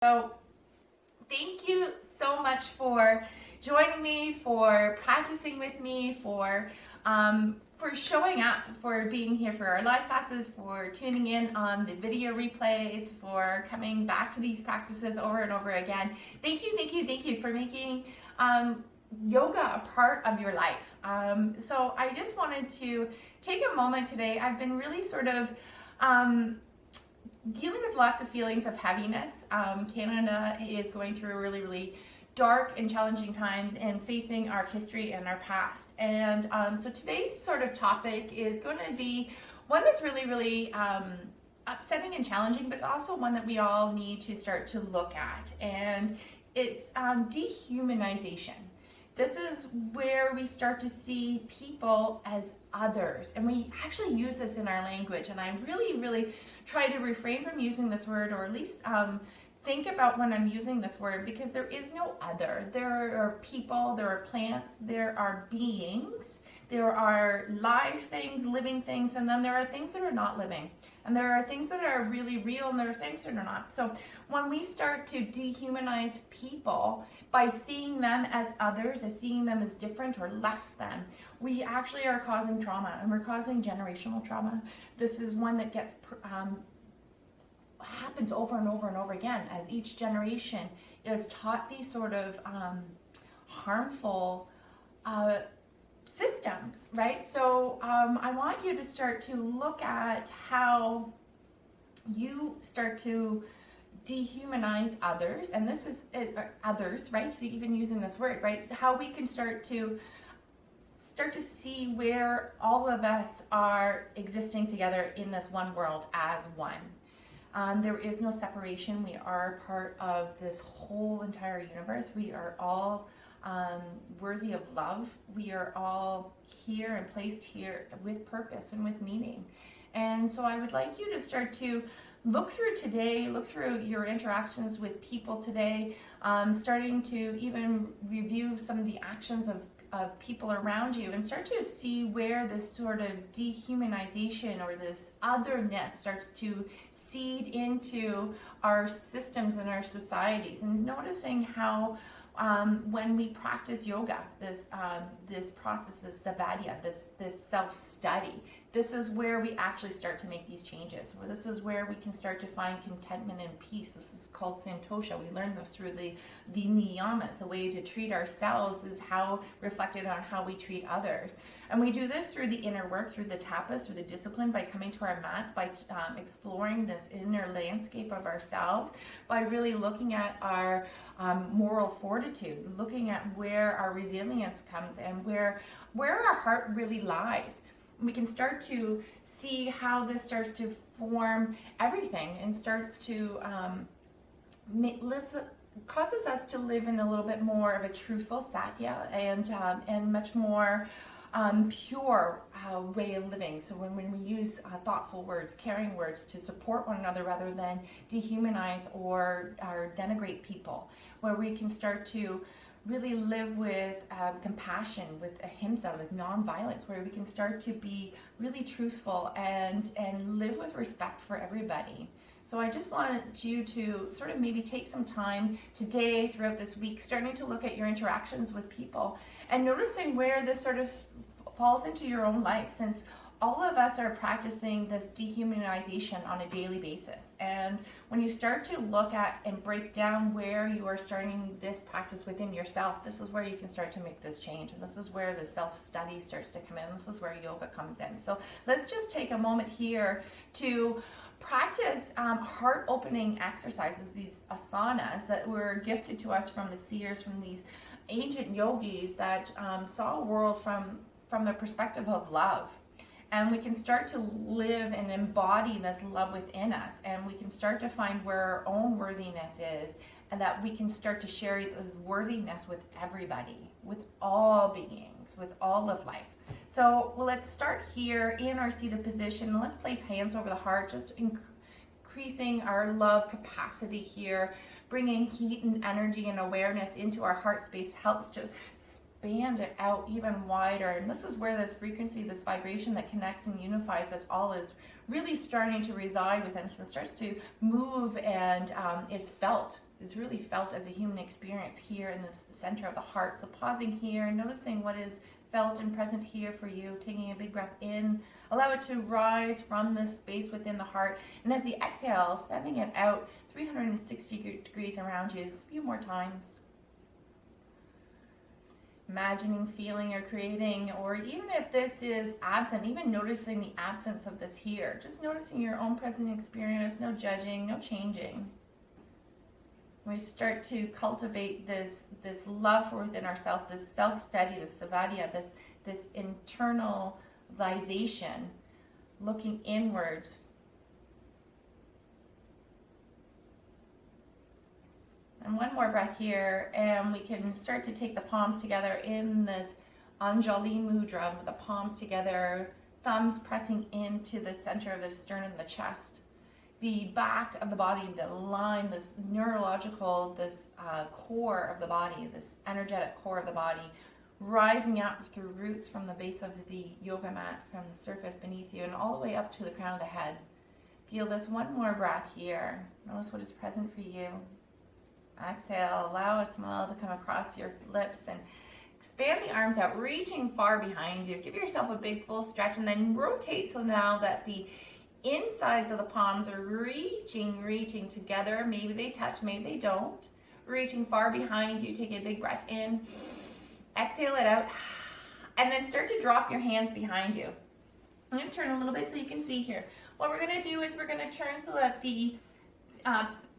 So thank you so much for joining me, for practicing with me, for showing up, for being here for our live classes, for tuning in on the video replays, for coming back to these practices over and over again. Thank you for making yoga a part of your life. So I just wanted to take a moment today. I've been really sort of dealing with lots of feelings of heaviness. Canada is going through a really dark and challenging time and facing our history and our past. And so today's sort of topic is going to be one that's really upsetting and challenging, but also one that we all need to start to look at. And it's dehumanization. This is where we start to see people as others. And we actually use this in our language. And I really try to refrain from using this word, or at least think about when I'm using this word, because there is no other. There are people, there are plants, there are beings, there are live things, living things, and then there are things that are not living. And there are things that are really real, and there are things that are not. So when we start to dehumanize people by seeing them as others, as seeing them as different or less than, we actually are causing trauma, and we're causing generational trauma. This is one that gets happens over and over again as each generation is taught these sort of harmful systems, right? So I want you to start to look at how you start to dehumanize others, and this is others, right? So even using this word, right? How we can start to see where all of us are existing together in this one world as one. There is no separation. We are part of this whole entire universe. We are all worthy of love. We are all here and placed here with purpose and with meaning. And so I would like you to start to look through today, look through your interactions with people today, starting to even review some of the actions of people around you, and start to see where this sort of dehumanization or this otherness starts to seed into our systems and our societies. And noticing how when we practice yoga, this process is savadya, this self-study, this is where we actually start to make these changes. This is where we can start to find contentment and peace. This is called santosha. We learn this through the niyamas. The way to treat ourselves is how reflected on how we treat others. And we do this through the inner work, through the tapas, through the discipline, by coming to our mats, by exploring this inner landscape of ourselves, by really looking at our moral fortitude, looking at where our resilience comes and where our heart really lies. We can start to see how this starts to form everything and starts to causes us to live in a little bit more of a truthful satya and much more pure way of living. So when we use thoughtful words, caring words to support one another rather than dehumanize or denigrate people, where we can start to really live with compassion, with ahimsa, with non-violence, where we can start to be really truthful and live with respect for everybody. So I just wanted you to sort of maybe take some time today, throughout this week, starting to look at your interactions with people and noticing where this sort of falls into your own life, since all of us are practicing this dehumanization on a daily basis. And when you start to look at and break down where you are starting this practice within yourself, this is where you can start to make this change. And this is where the self-study starts to come in. This is where yoga comes in. So let's just take a moment here to practice heart-opening exercises, these asanas that were gifted to us from the seers, from these ancient yogis that saw a world from the perspective of love. And we can start to live and embody this love within us, and we can start to find where our own worthiness is, and that we can start to share this worthiness with everybody, with all beings, with all of life. So let's start here in our seated position. Let's place hands over the heart, just increasing our love capacity here, bringing heat and energy and awareness into our heart space helps to expand it out even wider. And this is where this frequency, this vibration that connects and unifies us all is really starting to reside within us and starts to move and is felt is really felt as a human experience here in the center of the heart. So pausing here and noticing what is felt and present here for you, taking a big breath in, allow it to rise from this space within the heart, and as you exhale, sending it out 360 degrees around you a few more times. Imagining, feeling, or creating, or even if this is absent, even noticing the absence of this here, just noticing your own present experience, no judging, no changing. We start to cultivate this love for within ourselves, this self-study, this savadya, this internalization, looking inwards. And one more breath here, and we can start to take the palms together in this Anjali Mudra, with the palms together, thumbs pressing into the center of the sternum, the chest. The back of the body, the line, this neurological, this core of the body, this energetic core of the body, rising up through roots from the base of the yoga mat, from the surface beneath you, and all the way up to the crown of the head. Feel this one more breath here. Notice what is present for you. Exhale, allow a smile to come across your lips, and expand the arms out, reaching far behind you. Give yourself a big full stretch, and then rotate so now that the insides of the palms are reaching together. Maybe they touch, maybe they don't. Reaching far behind you, take a big breath in. Exhale it out. And then start to drop your hands behind you. I'm going to turn a little bit so you can see here. What we're going to do is we're going to turn so that the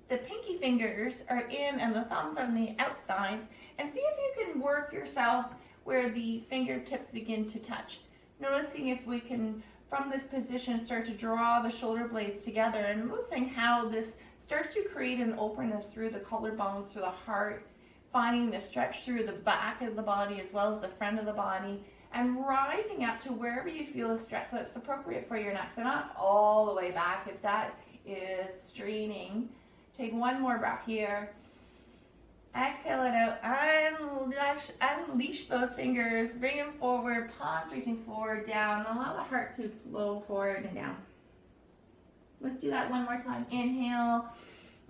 pinky fingers are in and the thumbs are on the outsides. And see if you can work yourself where the fingertips begin to touch. Noticing if we can, from this position, start to draw the shoulder blades together, and noticing how this starts to create an openness through the collarbones, through the heart, finding the stretch through the back of the body as well as the front of the body, and rising up to wherever you feel the stretch that's appropriate for your neck. So not all the way back if that is straining. Take one more breath here. Exhale it out. Unleash those fingers. Bring them forward. Palms reaching forward, down. Allow the heart to flow forward and down. Let's do that one more time. Inhale.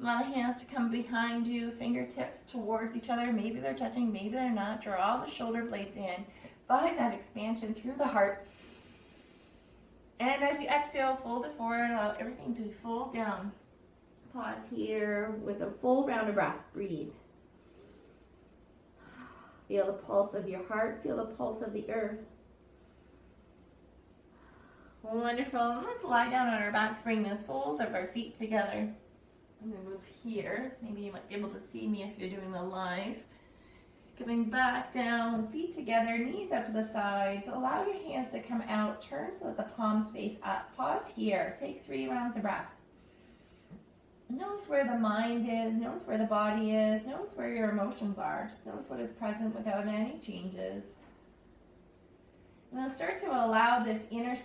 Allow the hands to come behind you. Fingertips towards each other. Maybe they're touching, maybe they're not. Draw the shoulder blades in. Find that expansion through the heart. And as you exhale, fold it forward. Allow everything to fold down. Pause here with a full round of breath. Breathe. Feel the pulse of your heart. Feel the pulse of the earth. Wonderful. Let's lie down on our backs. Bring the soles of our feet together. I'm going to move here. Maybe you might be able to see me if you're doing the live. Coming back down, feet together, knees up to the sides. Allow your hands to come out. Turn so that the palms face up. Pause here. Take 3 rounds of breath. Notice where the mind is. Notice where the body is. Notice where your emotions are. Just notice what is present without any changes. Now start to allow this inner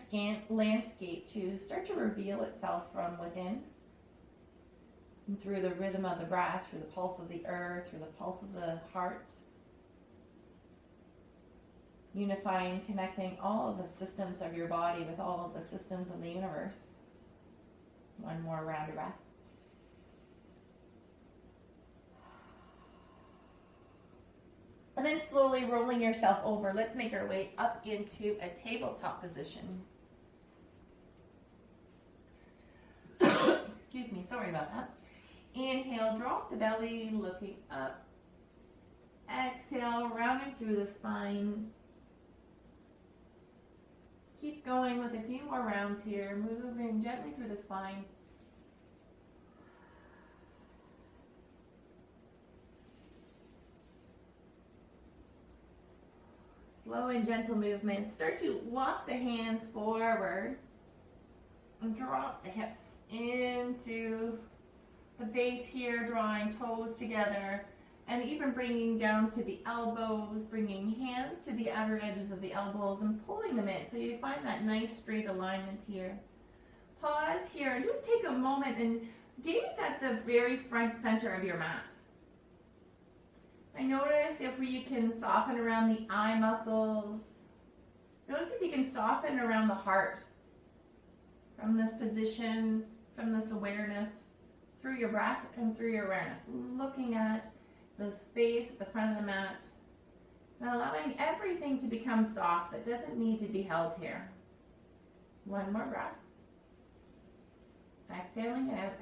landscape to start to reveal itself from within. And through the rhythm of the breath, through the pulse of the earth, through the pulse of the heart. Unifying, connecting all of the systems of your body with all of the systems of the universe. One more round of breath. And then slowly rolling yourself over. Let's make our way up into a tabletop position. Excuse me, sorry about that. Inhale, drop the belly, looking up. Exhale, rounding through the spine. Keep going with a few more rounds here. Moving gently through the spine. Slow and gentle movement. Start to walk the hands forward and drop the hips into the base here, drawing toes together and even bringing down to the elbows, bringing hands to the outer edges of the elbows and pulling them in so you find that nice straight alignment here. Pause here and just take a moment and gaze at the very front center of your mat. I notice if you can soften around the eye muscles. Notice if you can soften around the heart from this position, from this awareness, through your breath and through your awareness, looking at the space at the front of the mat and allowing everything to become soft that doesn't need to be held here. One more breath. Exhaling it out.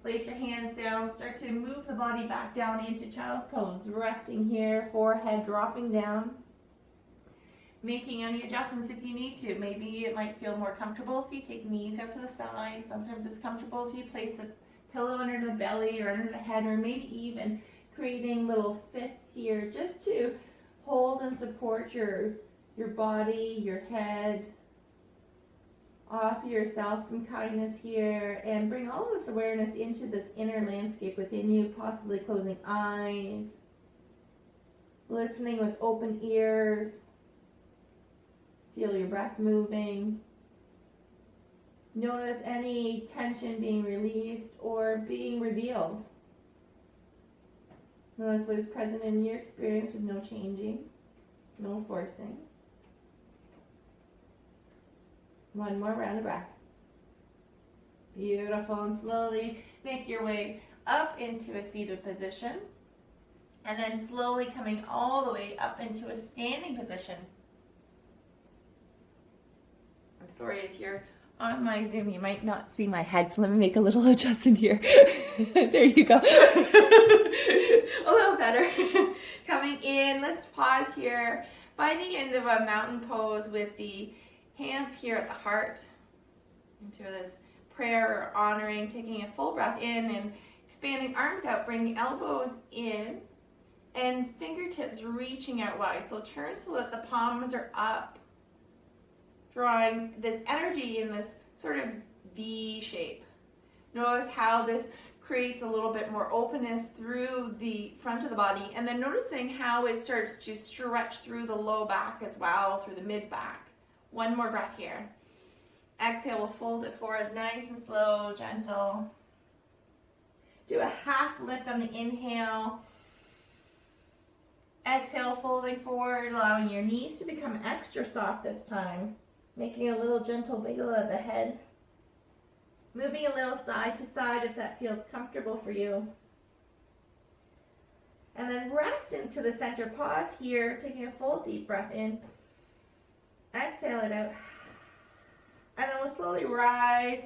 Place your hands down. Start to move the body back down into child's pose. Resting here, forehead dropping down. Making any adjustments if you need to. Maybe it might feel more comfortable if you take knees out to the side. Sometimes it's comfortable if you place a pillow under the belly or under the head, or maybe even creating little fists here just to hold and support your body, your head. Offer yourself some kindness here and bring all of this awareness into this inner landscape within you, possibly closing eyes, listening with open ears. Feel your breath moving. Notice any tension being released or being revealed. Notice what is present in your experience with no changing, no forcing. One more round of breath. Beautiful. And slowly make your way up into a seated position. And then slowly coming all the way up into a standing position. I'm sorry if you're on my Zoom, you might not see my head, so let me make a little adjustment here. There you go. A little better. Coming in, let's pause here. Finding into a mountain pose with the hands here at the heart, into this prayer or honoring, taking a full breath in and expanding arms out, bring elbows in and fingertips reaching out wide. So turn so that the palms are up, drawing this energy in this sort of V shape. Notice how this creates a little bit more openness through the front of the body, and then noticing how it starts to stretch through the low back as well, through the mid back. One more breath here. Exhale, we'll fold it forward, nice and slow, gentle. Do a half lift on the inhale. Exhale, folding forward, allowing your knees to become extra soft this time. Making a little gentle wiggle of the head. Moving a little side to side if that feels comfortable for you. And then rest into the center. Pause here, taking a full deep breath in. Exhale it out. And then we'll slowly rise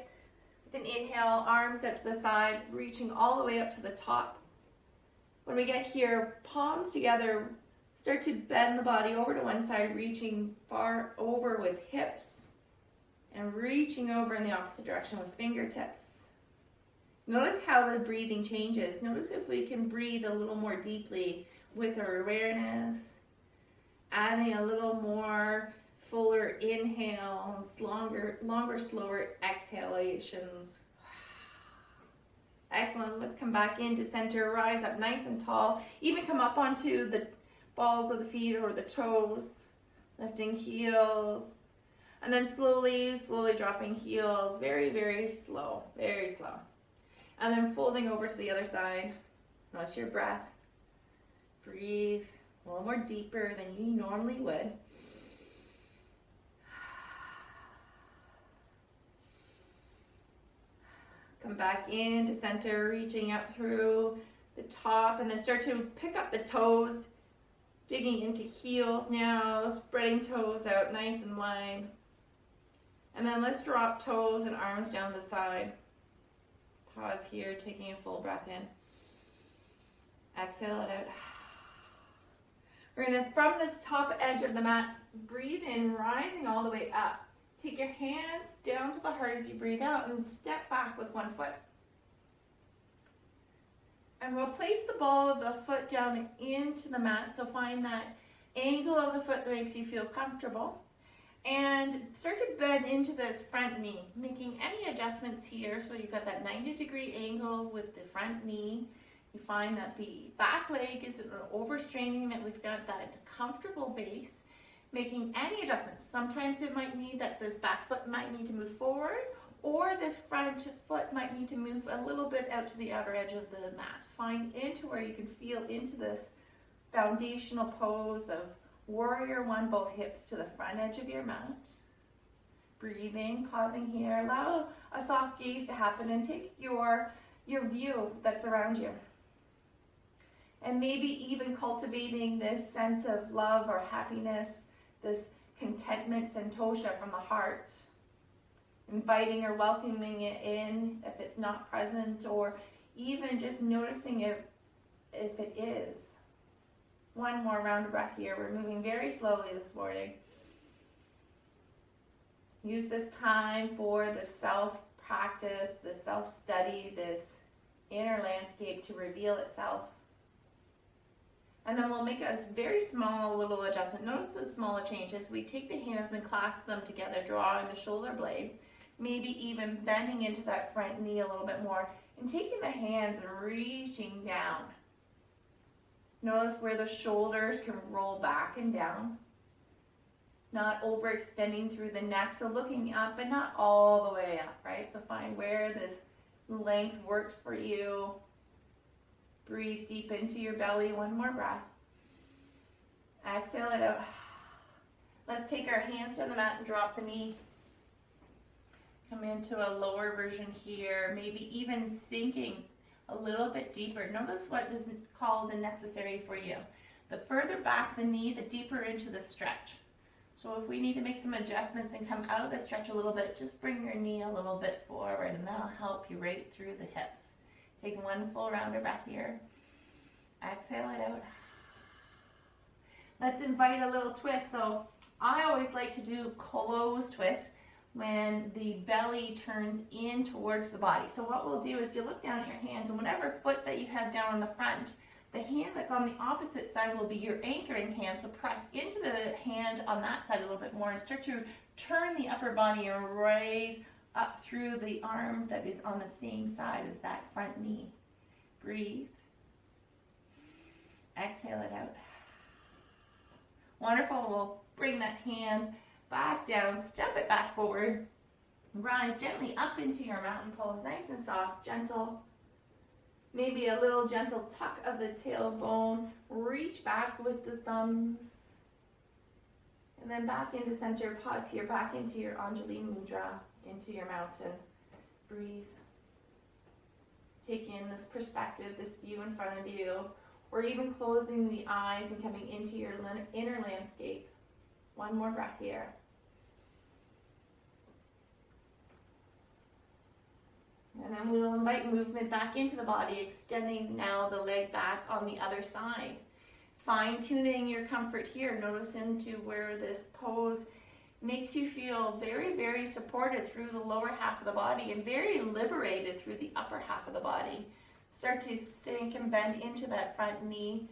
with an inhale, arms out to the side, reaching all the way up to the top. When we get here, palms together, start to bend the body over to one side, reaching far over with hips, and reaching over in the opposite direction with fingertips. Notice how the breathing changes. Notice if we can breathe a little more deeply with our awareness, adding a little more fuller inhales, longer, slower exhalations. Excellent. Let's come back into center, rise up nice and tall. Even come up onto the balls of the feet or the toes, lifting heels. And then slowly dropping heels, very, very slow, very slow. And then folding over to the other side. Notice your breath. Breathe a little more deeper than you normally would. Come back into center, reaching up through the top, and then start to pick up the toes, digging into heels now, spreading toes out nice and wide. And then let's drop toes and arms down the side. Pause here, taking a full breath in. Exhale it out. We're going to, from this top edge of the mat, breathe in, rising all the way up. Take your hands down to the heart as you breathe out and step back with one foot. And we'll place the ball of the foot down into the mat, so find that angle of the foot that makes you feel comfortable. And start to bend into this front knee, making any adjustments here. So you've got that 90-degree angle with the front knee. You find that the back leg isn't overstraining, that we've got that comfortable base. Making any adjustments. Sometimes it might mean that this back foot might need to move forward, or this front foot might need to move a little bit out to the outer edge of the mat. Find into where you can feel into this foundational pose of warrior one, both hips to the front edge of your mat. breathing, pausing here. Allow a soft gaze to happen and take your view that's around you. And maybe even cultivating this sense of love or happiness, this contentment, santosha from the heart. Inviting or welcoming it in if it's not present, or even just noticing it if it is. One more round of breath here. We're moving very slowly this morning. Use this time for the self-practice, the self-study, this inner landscape to reveal itself. And then we'll make a very small little adjustment. Notice the smaller changes. We take the hands and clasp them together, drawing the shoulder blades, maybe even bending into that front knee a little bit more, and taking the hands and reaching down. Notice where the shoulders can roll back and down, not overextending through the neck, so looking up but not all the way up, right? So find where this length works for you. Breathe deep into your belly. One more breath. Exhale it out. Let's take our hands to the mat and drop the knee. Come into a lower version here, maybe even sinking a little bit deeper. Notice what is called the necessary for you. The further back the knee, the deeper into the stretch. So if we need to make some adjustments and come out of the stretch a little bit, just bring your knee a little bit forward, and that'll help you right through the hips. Take one full round of breath here. Exhale it out. Let's invite a little twist. So I always like to do closed twist when the belly turns in towards the body. So what we'll do is you look down at your hands, and whatever foot that you have down on the front, the hand that's on the opposite side will be your anchoring hand. So press into the hand on that side a little bit more and start to turn the upper body and raise up through the arm that is on the same side as that front knee. Breathe. Exhale it out. Wonderful. We'll bring that hand back down, step it back forward, rise gently up into your mountain pose, nice and soft, gentle. Maybe a little gentle tuck of the tailbone, reach back with the thumbs, and then back into center. Pause here, back into your Anjali Mudra, into your mountain. Breathe. Take in this perspective, this view in front of you, or even closing the eyes and coming into your inner landscape. One more breath here. And then we'll invite movement back into the body, extending now the leg back on the other side. Fine-tuning your comfort here. Notice into where this pose makes you feel very, very supported through the lower half of the body and very liberated through the upper half of the body. Start to sink and bend into that front knee.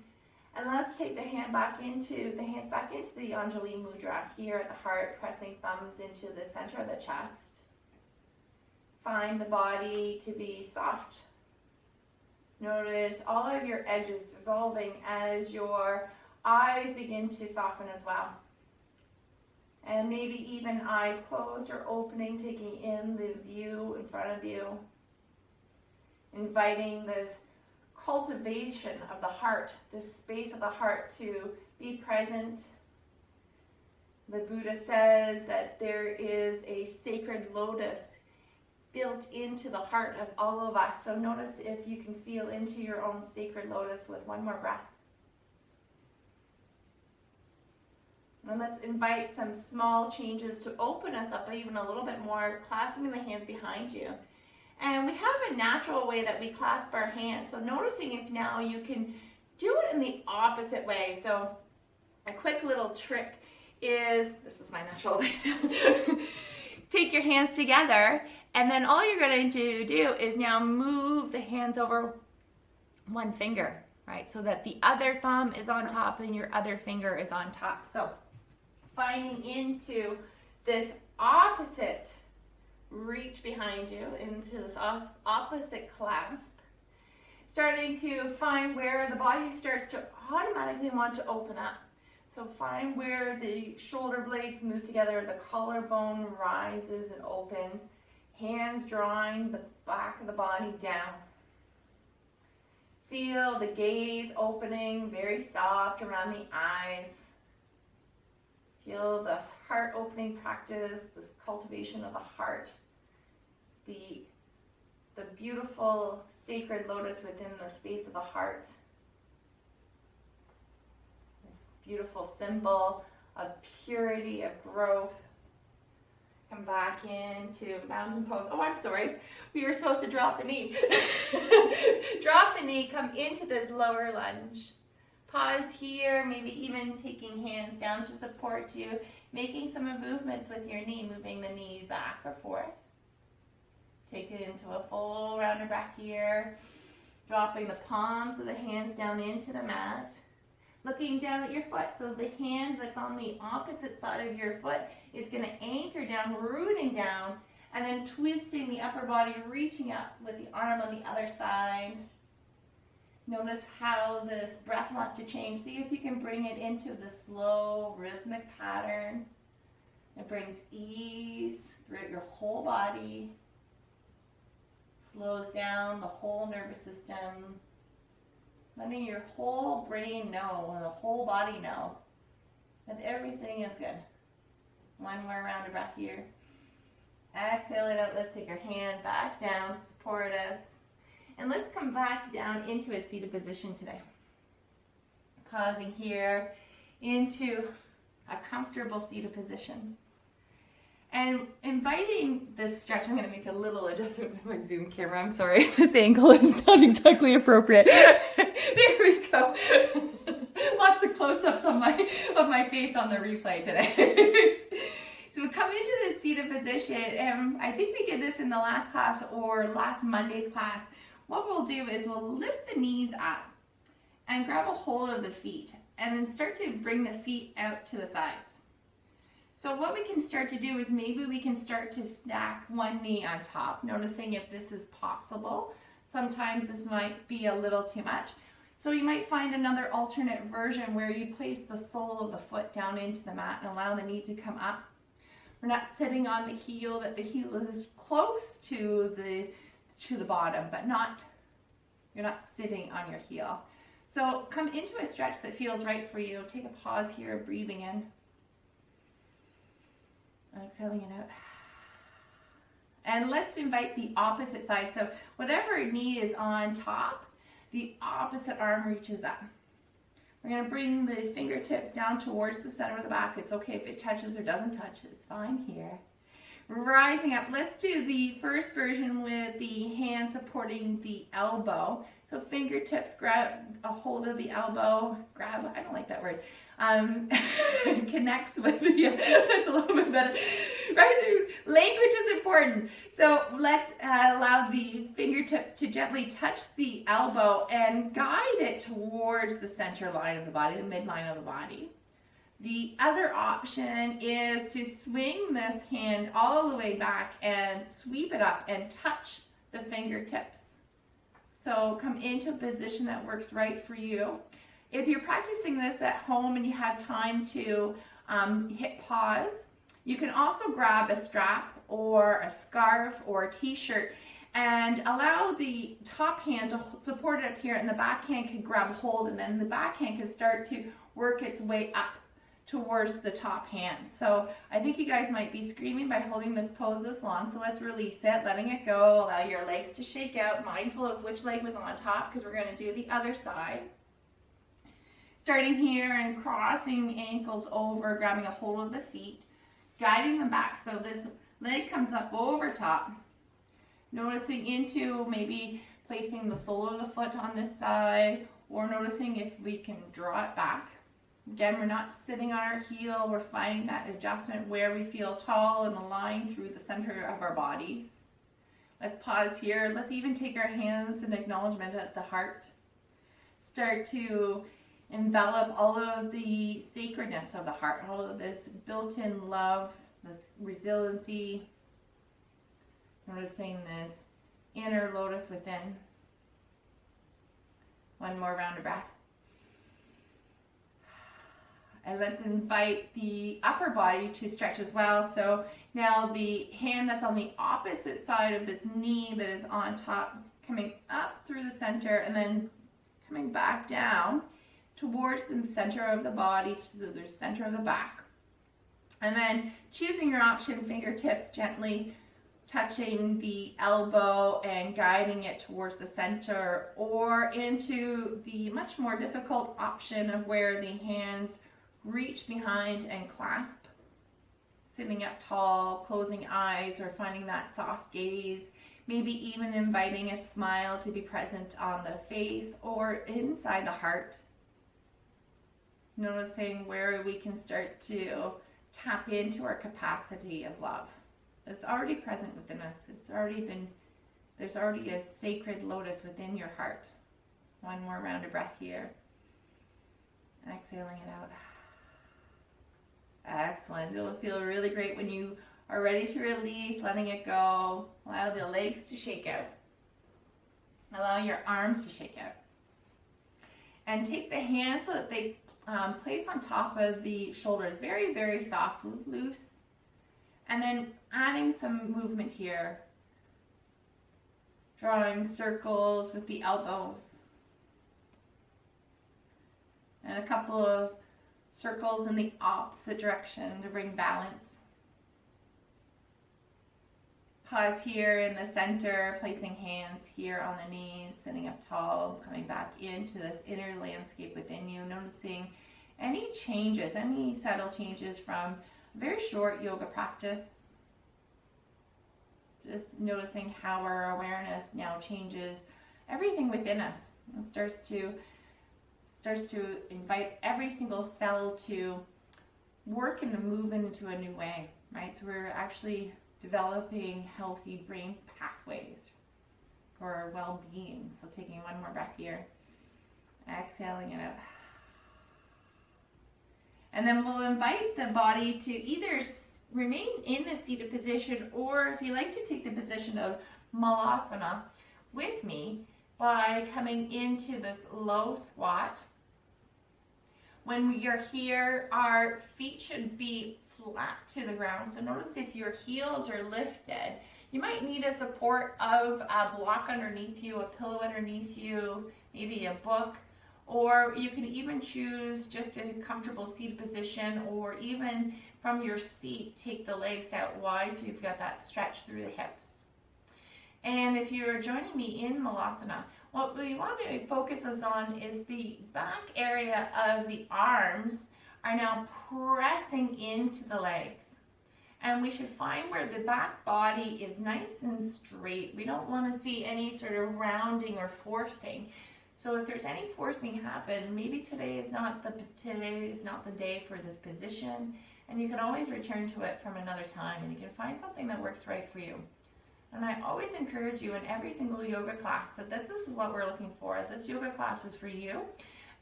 And let's take the hands back into the Anjali Mudra here at the heart, pressing thumbs into the center of the chest. Find the body to be soft. Notice all of your edges dissolving as your eyes begin to soften as well. And maybe even eyes closed or opening, taking in the view in front of you. Inviting this cultivation of the heart, this space of the heart to be present. The Buddha says that there is a sacred lotus built into the heart of all of us. So notice if you can feel into your own sacred lotus with one more breath. And let's invite some small changes to open us up even a little bit more, clasping the hands behind you. And we have a natural way that we clasp our hands. So noticing if now you can do it in the opposite way. So a quick little trick is, this is my natural way. Take your hands together, and then all you're going to do is now move the hands over one finger, right? So that the other thumb is on top and your other finger is on top. So finding into this opposite reach behind you, into this opposite clasp, starting to find where the body starts to automatically want to open up. So find where the shoulder blades move together, the collarbone rises and opens, hands drawing the back of the body down. Feel the gaze opening, very soft around the eyes. Feel this heart opening practice, this cultivation of the heart, the beautiful sacred lotus within the space of the heart. This beautiful symbol of purity, of growth. Come back into mountain pose. Oh, I'm sorry. We were supposed to drop the knee. Drop the knee, come into this lower lunge. Pause here, maybe even taking hands down to support you, making some movements with your knee, moving the knee back or forth. Take it into a full round of breath here, dropping the palms of the hands down into the mat, looking down at your foot. So the hand that's on the opposite side of your foot is going to anchor down, rooting down, and then twisting the upper body, reaching up with the arm on the other side. Notice how this breath wants to change. See if you can bring it into the slow, rhythmic pattern. It brings ease throughout your whole body. Slows down the whole nervous system. Letting your whole brain know, and the whole body know, that everything is good. One more round of breath here. Exhale it out. Let's take our hand back down, support us. And let's come back down into a seated position today. Pausing here into a comfortable seated position. And inviting this stretch, I'm going to make a little adjustment with my Zoom camera. I'm sorry, this angle is not exactly appropriate. There we go. Lots of close-ups of my face on the replay today. So we come into this seated position, and I think we did this in the last class or last Monday's class. What we'll do is we'll lift the knees up and grab a hold of the feet and then start to bring the feet out to the sides. So what we can start to do is maybe we can start to stack one knee on top, noticing if this is possible. Sometimes this might be a little too much. So you might find another alternate version where you place the sole of the foot down into the mat and allow the knee to come up. We're not sitting on the heel, that the heel is close to the bottom, but you're not sitting on your heel. So come into a stretch that feels right for you. Take a pause here, breathing in. Exhaling it out. And let's invite the opposite side. So whatever knee is on top, the opposite arm reaches up. We're going to bring the fingertips down towards the center of the back. It's okay if it touches or doesn't touch. It's fine here. Rising up. Let's do the first version with the hand supporting the elbow. So fingertips grab a hold of the elbow. Grab, I don't like that word. Connects with the, that's a little bit better. Right? Language is important. So let's allow the fingertips to gently touch the elbow and guide it towards the center line of the body, the midline of the body. The other option is to swing this hand all the way back and sweep it up and touch the fingertips. So come into a position that works right for you. If you're practicing this at home and you have time to hit pause, you can also grab a strap or a scarf or a t-shirt and allow the top hand to support it up here, and the back hand can grab a hold, and then the back hand can start to work its way up towards the top hand. So I think you guys might be screaming by holding this pose this long. So let's release it, letting it go. Allow your legs to shake out, mindful of which leg was on top, because we're going to do the other side. Starting here and crossing ankles over, grabbing a hold of the feet, guiding them back. So this leg comes up over top. Noticing into maybe placing the sole of the foot on this side, or noticing if we can draw it back. Again, we're not sitting on our heel. We're finding that adjustment where we feel tall and aligned through the center of our bodies. Let's pause here. Let's even take our hands in acknowledgement at the heart. Start to envelop all of the sacredness of the heart, all of this built-in love, this resiliency. Noticing this inner lotus within. One more round of breath. And let's invite the upper body to stretch as well. So now the hand that's on the opposite side of this knee that is on top, coming up through the center and then coming back down towards the center of the body, to the center of the back. And then choosing your option, fingertips gently touching the elbow and guiding it towards the center, or into the much more difficult option of where the hands reach behind and clasp, sitting up tall, closing eyes, or finding that soft gaze, maybe even inviting a smile to be present on the face or inside the heart. Noticing where we can start to tap into our capacity of love. It's already present within us. There's already a sacred lotus within your heart. One more round of breath here. Exhaling it out. Excellent. It'll feel really great when you are ready to release, letting it go. Allow the legs to shake out. Allow your arms to shake out. And take the hands so that they place on top of the shoulders. Very, very soft, loose. And then adding some movement here. Drawing circles with the elbows. And a couple of circles in the opposite direction to bring balance. Pause here in the center, placing hands here on the knees, sitting up tall, coming back into this inner landscape within you, noticing any changes, any subtle changes from a very short yoga practice. Just noticing how our awareness now changes everything within us. It starts to invite every single cell to work and to move into a new way, right? So we're actually developing healthy brain pathways for well-being. So taking one more breath here, exhaling it out. And then we'll invite the body to either remain in the seated position, or if you like to take the position of malasana with me by coming into this low squat. When we are here, our feet should be flat to the ground. So notice if your heels are lifted, you might need a support of a block underneath you, a pillow underneath you, maybe a book, or you can even choose just a comfortable seated position, or even from your seat, take the legs out wide so you've got that stretch through the hips. And if you're joining me in Malasana, what we want to focus us on is the back area of the arms are now pressing into the legs. And we should find where the back body is nice and straight. We don't want to see any sort of rounding or forcing. So if there's any forcing happen, maybe today is not the day for this position, and you can always return to it from another time, and you can find something that works right for you. And I always encourage you in every single yoga class that this is what we're looking for. This yoga class is for you,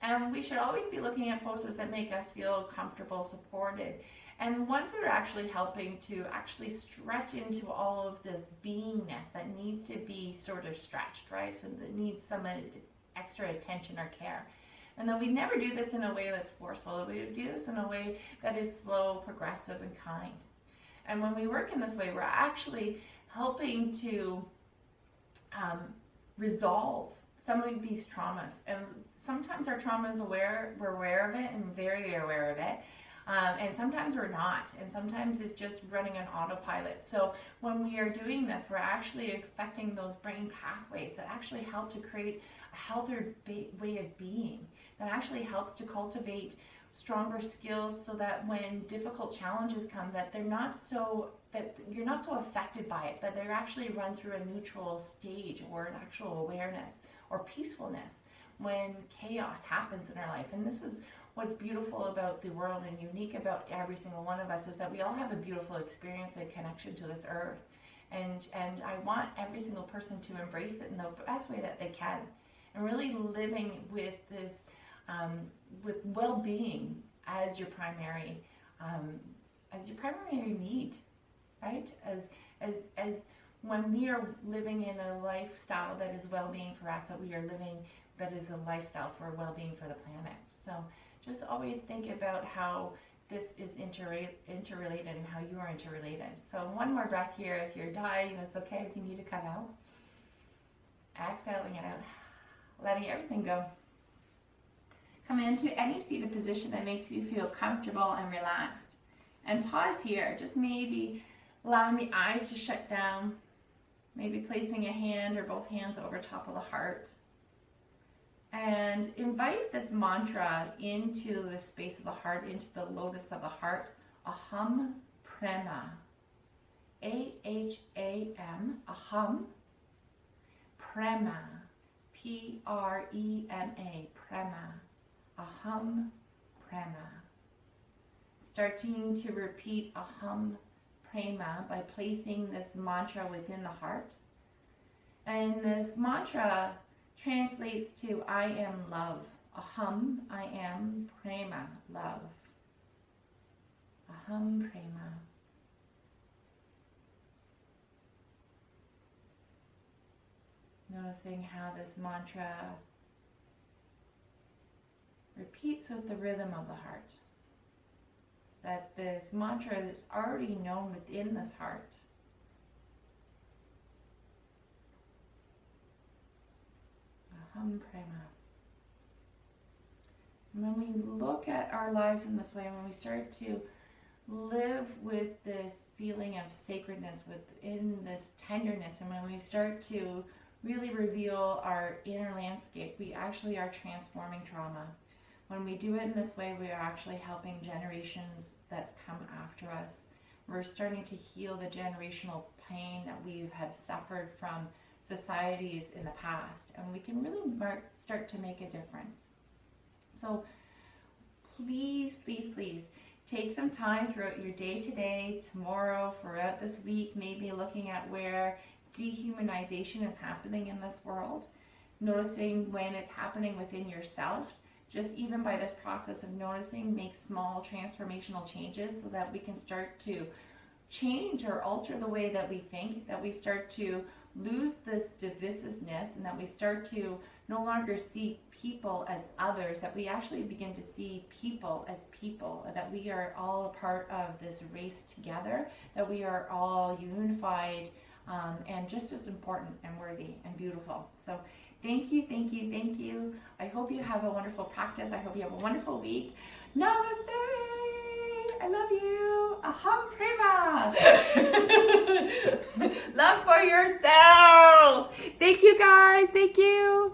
and we should always be looking at poses that make us feel comfortable, supported, and ones that are actually helping to actually stretch into all of this beingness that needs to be sort of stretched, right? So that needs some extra attention or care. And then we never do this in a way that's forceful. We do this in a way that is slow, progressive, and kind. And when we work in this way, we're actually helping to resolve some of these traumas. And sometimes our trauma is we're aware of it and very aware of it. And sometimes we're not. And sometimes it's just running on autopilot. So when we are doing this, we're actually affecting those brain pathways that actually help to create a healthier way of being, that actually helps to cultivate stronger skills so that when difficult challenges come, that you're not so affected by it, but they're actually run through a neutral stage or an actual awareness or peacefulness when chaos happens in our life. And this is what's beautiful about the world and unique about every single one of us, is that we all have a beautiful experience and connection to this earth. And I want every single person to embrace it in the best way that they can, and really living with this, with well-being as your primary need, right? As when we are living in a lifestyle that is well-being for us, that we are living that is a lifestyle for well-being for the planet. So just always think about how this is interrelated and how you are interrelated. So one more breath here. If you're dying, that's okay. If you need to cut out, exhaling it out, letting everything go. Come into any seated position that makes you feel comfortable and relaxed. And pause here, just maybe allowing the eyes to shut down, maybe placing a hand or both hands over top of the heart. And invite this mantra into the space of the heart, into the lotus of the heart. Aham Prema. A-H-A-M. Aham Prema. P-R-E-M-A. Prema. Aham Prema. Starting to repeat Aham Prema by placing this mantra within the heart. And this mantra translates to I am love. Aham, I am, Prema, love. Aham Prema. Noticing how this mantra repeats with the rhythm of the heart. That this mantra is already known within this heart. Aham Prema. And when we look at our lives in this way, when we start to live with this feeling of sacredness, within this tenderness, and when we start to really reveal our inner landscape, we actually are transforming trauma. When we do it in this way, we are actually helping generations that come after us. We're starting to heal the generational pain that we have suffered from societies in the past, and we can really start to make a difference. So please, please, please take some time throughout your day today, tomorrow, throughout this week, maybe looking at where dehumanization is happening in this world, noticing when it's happening within yourself. Just even by this process of noticing, make small transformational changes so that we can start to change or alter the way that we think, that we start to lose this divisiveness, and that we start to no longer see people as others, that we actually begin to see people as people, that we are all a part of this race together, that we are all unified and just as important and worthy and beautiful. So thank you, thank you, thank you. I hope you have a wonderful practice. I hope you have a wonderful week. Namaste! I love you. Aham Prema. Love for yourself. Thank you guys. Thank you.